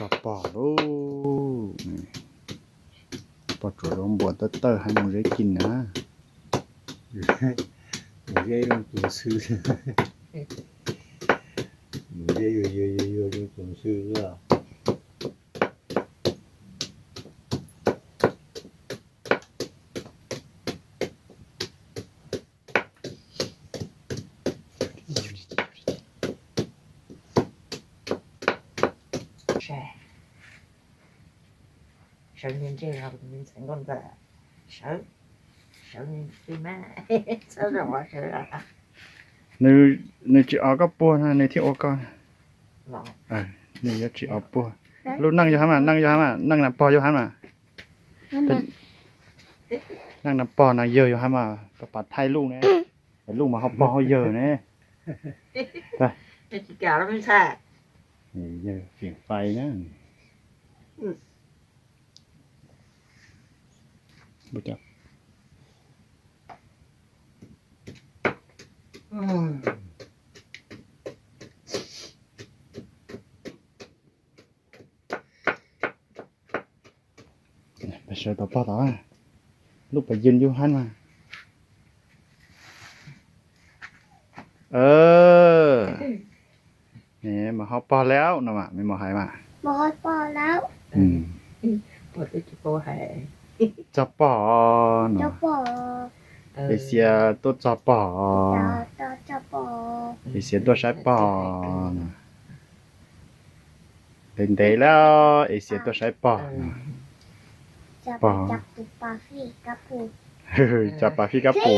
จับปอดูปอดร้อนบวชเตอร์ให้มึงได้กินนะมึงได้ลงตัวซื้อมึงได้อยู่ลงตัวซื้อก็sợ nhìn chơi là mình thành con vợ sợ nhìn phim á sợ rồi quá sợ à nơi chị ở có bùa ha nơi thiếu ở con nơi chị ở bùa lúc năng cho hắn mà năng là bò cho hắn mà năng là bò là giờ cho hắn mà bà thay luôn nè lúc mà học bò giờ nè đây chị cào nó mới xa giờ phiền phây nữa bữa chào bây giờ tao bao đó lúc phải dừng vô hắn mà nè mà học bao léo nè mà mình mà hay màบ่พอแล้ว พอที่จะโปรให้ จับปอ จะ เนาะ บ่ เอเชียตัวจับปอ จะบ่ เอเชียตัวใช้ปอเด่นเดแล้วเอเชียตัวใช้ปอ จะไปจับตุ๊กปลาฟี่กับปู จับปลาพี่กับปู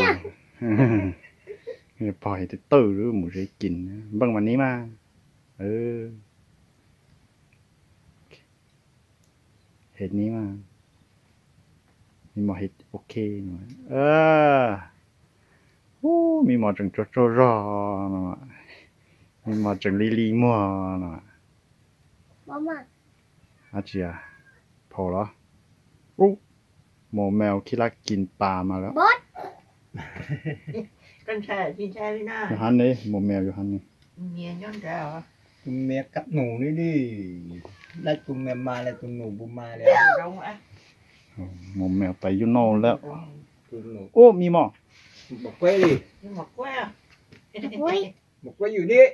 ปล่อยตื้อหรือหมูได้กินบ้างวันนี้มาเห็ดนี้มามีหมอเห็ดโอเคหน่อยมีหมอจังโจรอหน่อยมีหมอจังลีมัวหน่อย มามา อาเจียพอแล้วหมอแมวคิรักกินปลามาแล้ว บด con trai chị trai với nó อยู่หันนี่หมอแมวอยู่หันนี่ nhiều nhón ra hả คุณแม่กับหนูนี่ดิไล่คุณแม่มาแล้วคุณหนูบุมาแล้ว rong á หมอแมวไปอยู่โน่นแล้ว คุณหนู โอ้มีหมอ บอกไว้ดิ nhưng mà quá โอ้ย บอกไว้อยู่นี่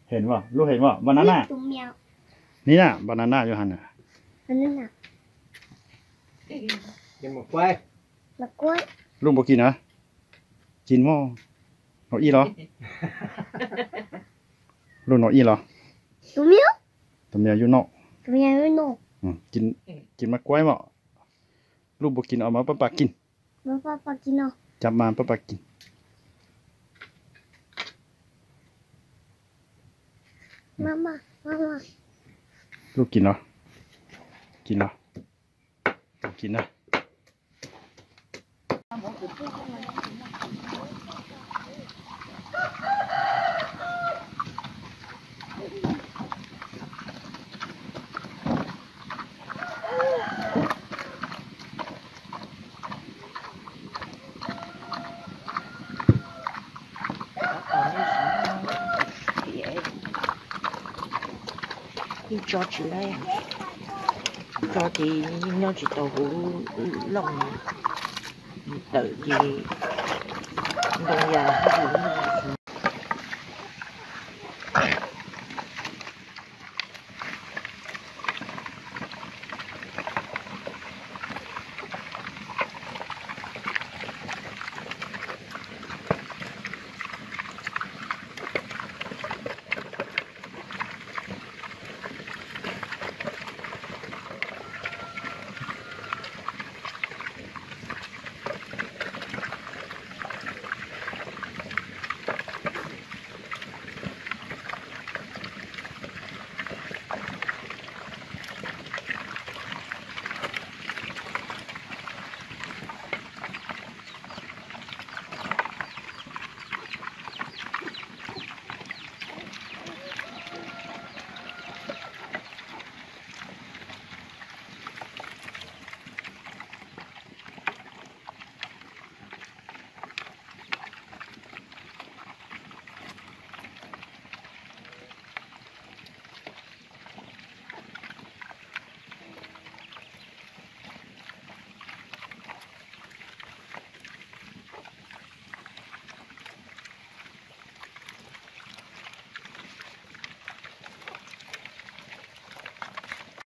เห็นป่ะลูกเห็นป่ะบานาน่า ตุ๊กแมว นี่น่ะบานาน่าอยู่หันน่ะ อันนั้นน่ะ ยังบอกไว้ มะกล้วย ลุงบอกกินนะกินหม้อหนออีเหรอลุงหนออีเหรอ ตุ๊กแมว ตัวเมียอยู่นอก ตุ๊กแมวไม่โน่ กินมากล้วยหม้อลูกบอกกินเอามาป้ากิน มาปากินเนาะ จับมาป้ากิน มา ลูกกินเหรอกินเหรอกินนะcho chị đây cho thì nó chỉ tàu hũ lông tự gì đông già